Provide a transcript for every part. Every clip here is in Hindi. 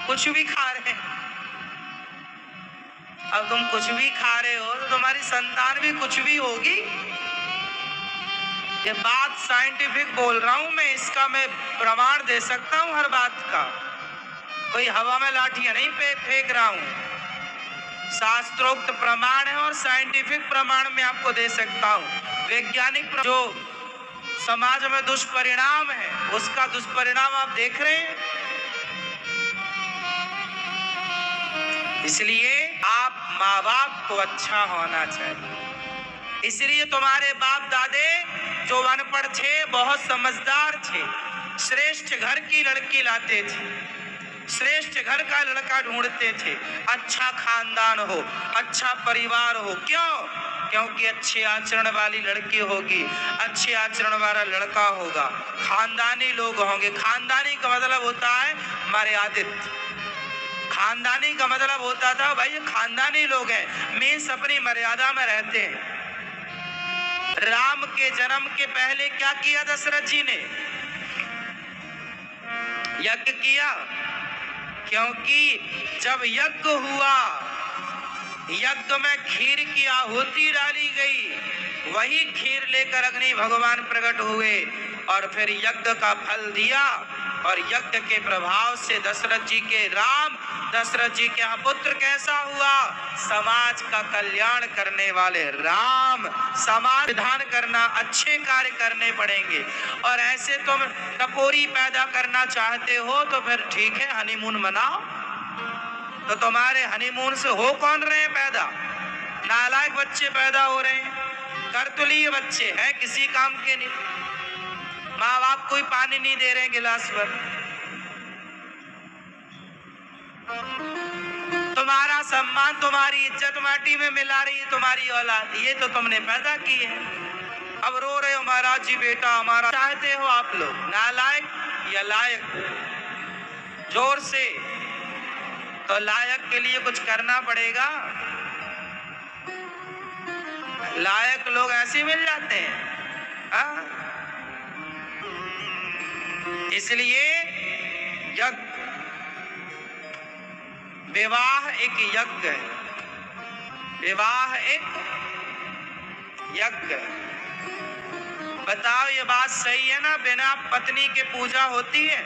कुछ भी खा रहे हैं। अब तुम कुछ भी खा रहे हो तो तुम्हारी संतान भी कुछ भी होगी। ये बात साइंटिफिक बोल रहा हूं मैं, इसका मैं प्रमाण दे सकता हूं हर बात का। कोई हवा में लाठियां नहीं फेंक रहा हूं, शास्त्रोक्त प्रमाण है और साइंटिफिक प्रमाण में आपको दे सकता हूं। वैज्ञानिक जो समाज में दुष्परिणाम है उसका दुष्परिणाम आप देख रहे हैं। इसलिए आप माँ बाप को अच्छा होना चाहिए। इसलिए तुम्हारे बाप दादे जो अनपढ़ थे बहुत समझदार थे, श्रेष्ठ घर की लड़की लाते थे, श्रेष्ठ घर का लड़का ढूंढते थे, अच्छा खानदान हो, अच्छा परिवार हो। क्यों? क्योंकि अच्छे आचरण वाली लड़की होगी, अच्छे आचरण वाला लड़का होगा, खानदानी लोग होंगे। खानदानी का मतलब होता है मर्यादित। खानदानी का मतलब होता था भाई ये खानदानी लोग हैं, मीन्स अपनी मर्यादा में रहते हैं। राम के जन्म के पहले क्या किया दशरथ जी ने? यज्ञ किया। क्योंकि जब यज्ञ हुआ, यज्ञ में खीर की आहुति डाली गई, वही खीर लेकर अग्नि भगवान प्रकट हुए और फिर यज्ञ का फल दिया। और यज्ञ के प्रभाव से दशरथ जी के राम, दशरथ जी के यहाँ पुत्र कैसा हुआ? समाज का कल्याण करने वाले राम। समाज विधान करना, अच्छे कार्य करने पड़ेंगे। और ऐसे तुम टपोरी पैदा करना चाहते हो तो फिर ठीक है, हनीमून मनाओ। तो तुम्हारे हनीमून से हो कौन रहे हैं पैदा? नालायक बच्चे पैदा हो रहे हैं, करतुलीय बच्चे हैं, किसी काम के नहीं। माँ बाप कोई पानी नहीं दे रहे हैं गिलास भर। तुम्हारा सम्मान, तुम्हारी इज्जत माटी में मिला रही है तुम्हारी औलाद, ये तो तुमने पैदा की है। अब रो रहे हो महाराज जी बेटा हमारा। चाहते हो आप लोग नालायक या लायक? जोर से। तो लायक के लिए कुछ करना पड़ेगा। लायक लोग ऐसे मिल जाते हैं। हाँ? इसलिए यज्ञ, विवाह एक यज्ञ है। विवाह एक यज्ञ। बताओ ये बात सही है ना? बिना पत्नी के पूजा होती है?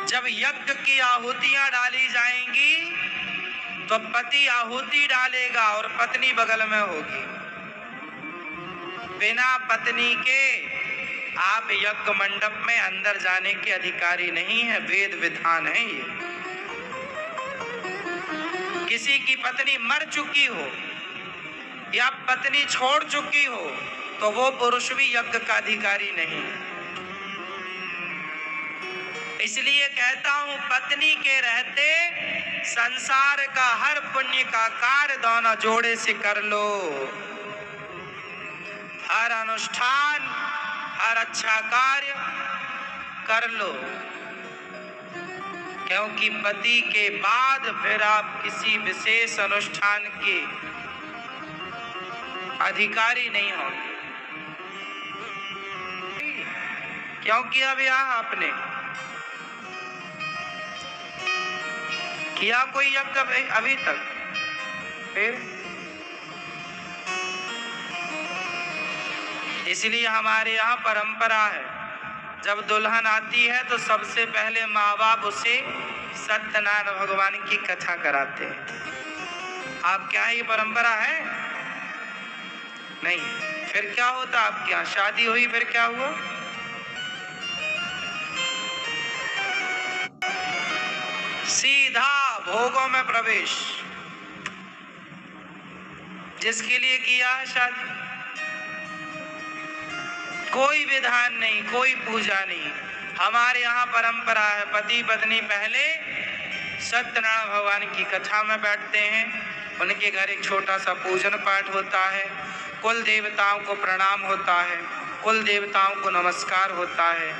जब यज्ञ की आहुतियां डाली जाएंगी तो पति आहुति डालेगा और पत्नी बगल में होगी। बिना पत्नी के आप यज्ञ मंडप में अंदर जाने के अधिकारी नहीं है, वेद विधान है ये। किसी की पत्नी मर चुकी हो या पत्नी छोड़ चुकी हो तो वो पुरुष भी यज्ञ का अधिकारी नहीं। इसलिए कहता हूं पत्नी के रहते संसार का हर पुण्य का कार्य दोनों जोड़े से कर लो। हर अनुष्ठान, हर अच्छा कार्य कर लो। क्योंकि पति के बाद फिर आप किसी विशेष अनुष्ठान के अधिकारी नहीं होंगे। क्योंकि अब यहाँ आपने किया कोई यज्ञ अभी तक? फिर इसलिए हमारे यहाँ परंपरा है, जब दुल्हन आती है तो सबसे पहले माँ बाप उसे सत्यनारायण भगवान की कथा कराते हैं। आपके यहाँ ये परंपरा है? नहीं। फिर क्या होता आपके यहाँ? शादी हुई फिर क्या हुआ? सीधा भोगों में प्रवेश। जिसके लिए किया है शादी, कोई विधान नहीं, कोई पूजा नहीं। हमारे यहाँ परंपरा है पति पत्नी पहले सत्यनारायण भगवान की कथा में बैठते हैं, उनके घर एक छोटा सा पूजन पाठ होता है, कुल देवताओं को प्रणाम होता है, कुल देवताओं को नमस्कार होता है।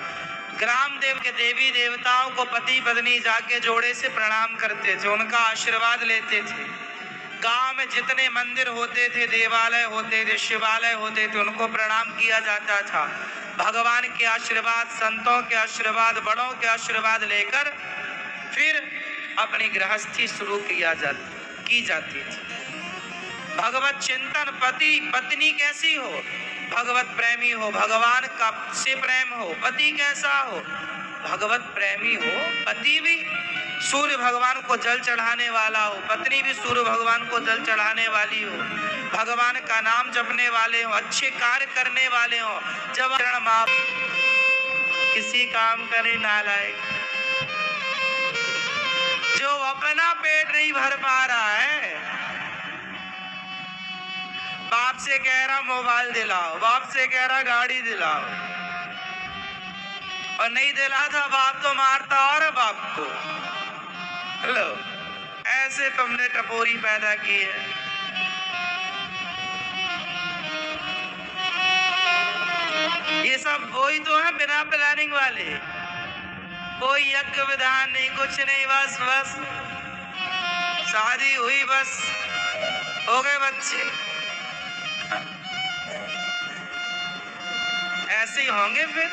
ग्राम देव के देवी देवताओं को पति पत्नी जाके जोड़े से प्रणाम करते थे, उनका आशीर्वाद लेते थे। गांव में जितने मंदिर होते थे, देवालय होते थे, शिवालय होते थे, उनको प्रणाम किया जाता था। भगवान के आशीर्वाद, संतों के आशीर्वाद, बड़ों के आशीर्वाद लेकर फिर अपनी गृहस्थी शुरू की जाती थी। भगवत चिंतन, पति पत्नी कैसी हो, भगवत प्रेमी हो, भगवान का से प्रेम हो, पति कैसा हो, भगवत प्रेमी हो, पति भी सूर्य भगवान को जल चढ़ाने वाला हो, पत्नी भी सूर्य भगवान को जल चढ़ाने वाली हो, भगवान का नाम जपने वाले हो, अच्छे कार्य करने वाले हो। जब माँ किसी काम करे नालायक, जो अपना पेट नहीं भर पा रहा है, बाप से कह रहा मोबाइल दिलाओ, बाप से कह रहा गाड़ी दिलाओ, और नहीं दिला था बाप तो मारता और बाप को। लो, ऐसे तुमने टपोरी पैदा की है। ये सब वही तो है बिना प्लानिंग वाले, कोई यज्ञ विधान नहीं, कुछ नहीं, बस बस शादी हुई, बस हो गए बच्चे। ऐसे ही होंगे फिर।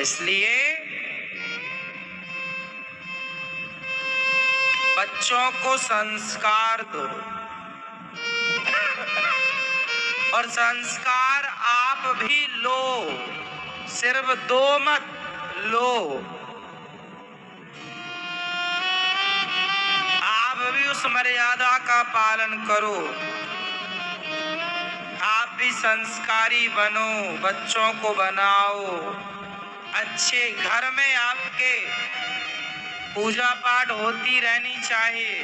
इसलिए बच्चों को संस्कार दो, और संस्कार आप भी लो, सिर्फ दो मत लो, आप भी उस मर्यादा का पालन करो, आप भी संस्कारी बनो, बच्चों को बनाओ। अच्छे घर में आपके पूजा पाठ होती रहनी चाहिए,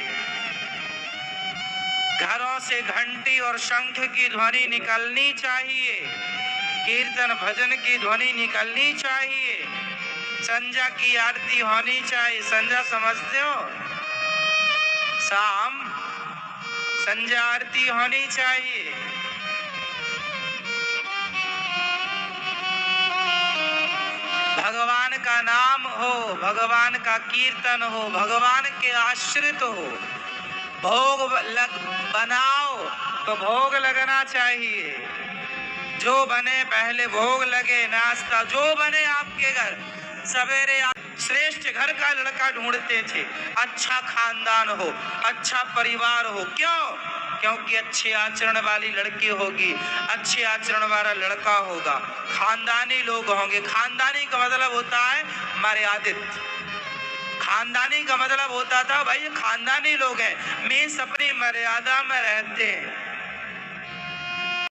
घरों से घंटी और शंख की ध्वनि निकलनी चाहिए, कीर्तन भजन की ध्वनि निकलनी चाहिए, संध्या की आरती होनी चाहिए। संध्या समझते हो? शाम संध्या आरती होनी चाहिए। भगवान का नाम हो, भगवान का कीर्तन हो, भगवान के आश्रित हो। भोग बनाओ तो भोग लगना चाहिए, जो बने पहले भोग लगे, नाश्ता जो बने आपके घर। सवेरे आप श्रेष्ठ घर का लड़का ढूंढते थे, अच्छा खानदान हो, अच्छा परिवार हो। क्यों? क्योंकि अच्छे आचरण वाली लड़की होगी, अच्छे आचरण वाला लड़का होगा, खानदानी लोग होंगे। खानदानी का मतलब होता है मर्यादित, खानदानी का मतलब होता था भाई खानदानी लोग हैं, मेष अपनी मर्यादा में रहते हैं।